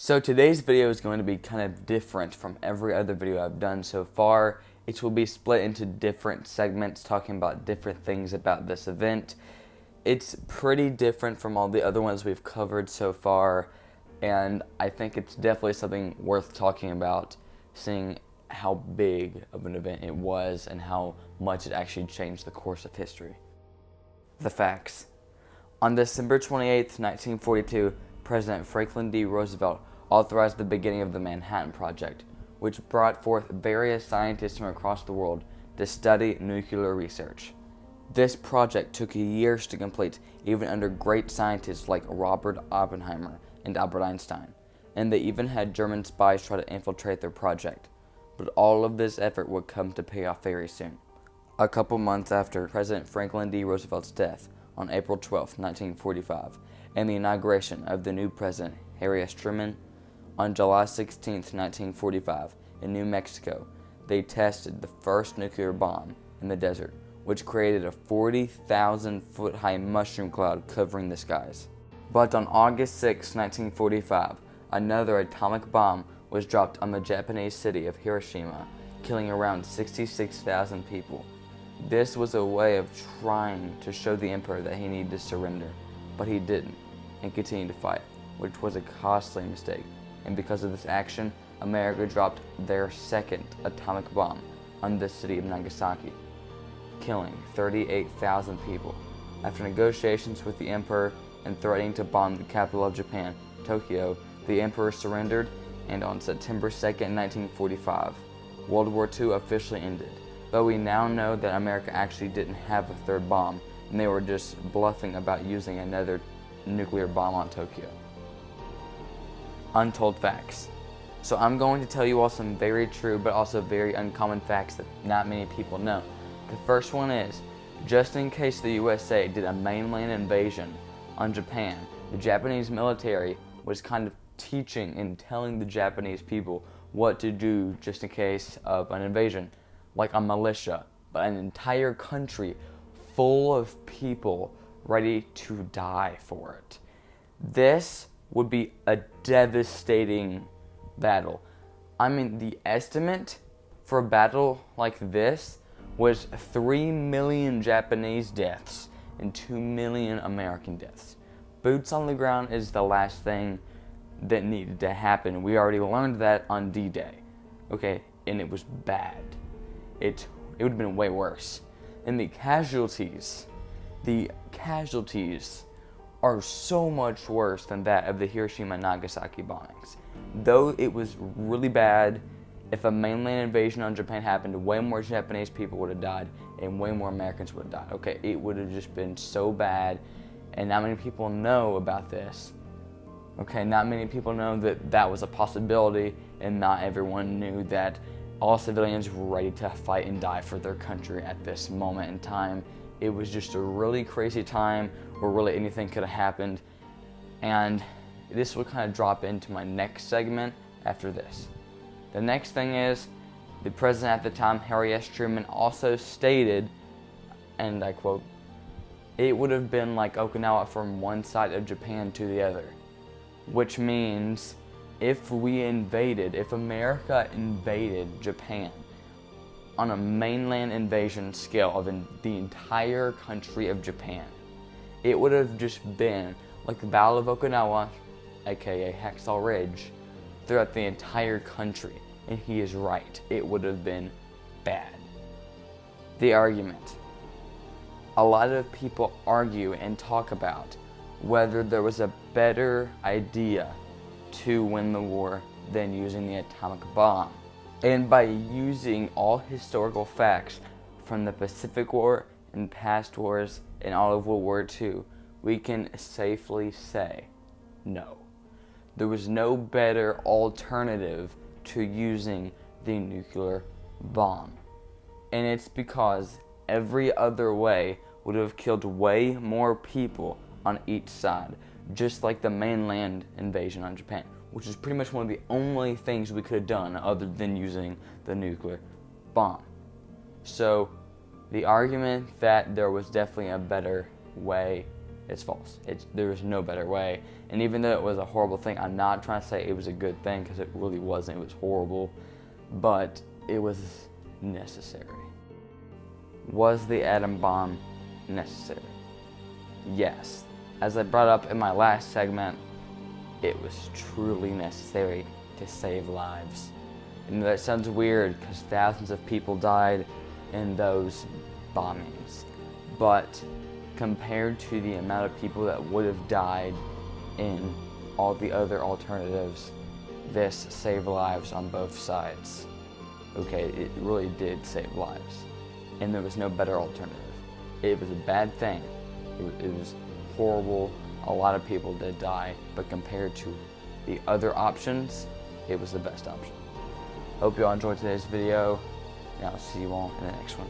So today's video is going to be kind of different from every other video I've done so far. It will be split into different segments talking about different things about this event. It's pretty different from all the other ones we've covered so far, and I think it's definitely something worth talking about, seeing how big of an event it was and how much it actually changed the course of history. The facts. On December 28, 1942, President Franklin D. Roosevelt authorized the beginning of the Manhattan Project, which brought forth various scientists from across the world to study nuclear research. This project took years to complete, even under great scientists like Robert Oppenheimer and Albert Einstein, and they even had German spies try to infiltrate their project. But all of this effort would come to pay off very soon. A couple months after President Franklin D. Roosevelt's death, on April 12, 1945, and the inauguration of the new president, Harry S. Truman, on July 16, 1945, in New Mexico, they tested the first nuclear bomb in the desert, which created a 40,000-foot-high mushroom cloud covering the skies. But on August 6, 1945, another atomic bomb was dropped on the Japanese city of Hiroshima, killing around 66,000 people. This was a way of trying to show the emperor that he needed to surrender, but he didn't, and continued to fight, which was a costly mistake. And because of this action, America dropped their second atomic bomb on the city of Nagasaki, killing 38,000 people. After negotiations with the emperor and threatening to bomb the capital of Japan, Tokyo, the emperor surrendered, and on September 2, 1945, World War II officially ended. But we now know that America actually didn't have a third bomb, and they were just bluffing about using another nuclear bomb on Tokyo. Untold facts. So I'm going to tell you all some very true but also very uncommon facts that not many people know. The first one is, just in case the USA did a mainland invasion on Japan, the Japanese military was kind of teaching and telling the Japanese people what to do just in case of an invasion, like a militia, but an entire country full of people ready to die for it. This would be a devastating battle. I mean, the estimate for a battle like this was 3 million Japanese deaths and 2 million American deaths. Boots on the ground is the last thing that needed to happen. We already learned that on D-Day, okay, and it was bad. It would have been way worse. And the casualties are so much worse than that of the Hiroshima and Nagasaki bombings. Though it was really bad, if a mainland invasion on Japan happened, way more Japanese people would have died and way more Americans would have died. Okay, it would have just been so bad, and not many people know about this. Okay, not many people know that that was a possibility, and not everyone knew that all civilians were ready to fight and die for their country at this moment in time. It was just a really crazy time where really anything could have happened. And this will kind of drop into my next segment after this. The next thing is, the president at the time, Harry S. Truman, also stated, and I quote, "It would have been like Okinawa from one side of Japan to the other," which means if America invaded Japan on a mainland invasion scale of the entire country of Japan, it would have just been like the Battle of Okinawa, aka Hacksaw Ridge, throughout the entire country. And he is right, it would have been bad. The argument. A lot of people argue and talk about whether there was a better idea to win the war than using the atomic bomb. And by using all historical facts from the Pacific War and past wars and all of World War II, we can safely say no. There was no better alternative to using the nuclear bomb. And it's because every other way would have killed way more people on each side, just like the mainland invasion on Japan, which is pretty much one of the only things we could have done other than using the nuclear bomb. So the argument that there was definitely a better way It's false. There is no better way. And even though it was a horrible thing, I'm not trying to say it was a good thing, because it really wasn't. It was horrible, but it was necessary. Was the atom bomb necessary? Yes. As I brought up in my last segment, it was truly necessary to save lives. And that sounds weird because thousands of people died in those bombings. But compared to the amount of people that would have died in all the other alternatives, this saved lives on both sides. Okay, it really did save lives. And there was no better alternative. It was a bad thing. It was horrible. A lot of people did die, but compared to the other options, it was the best option. Hope you all enjoyed today's video, and I'll see you all in the next one.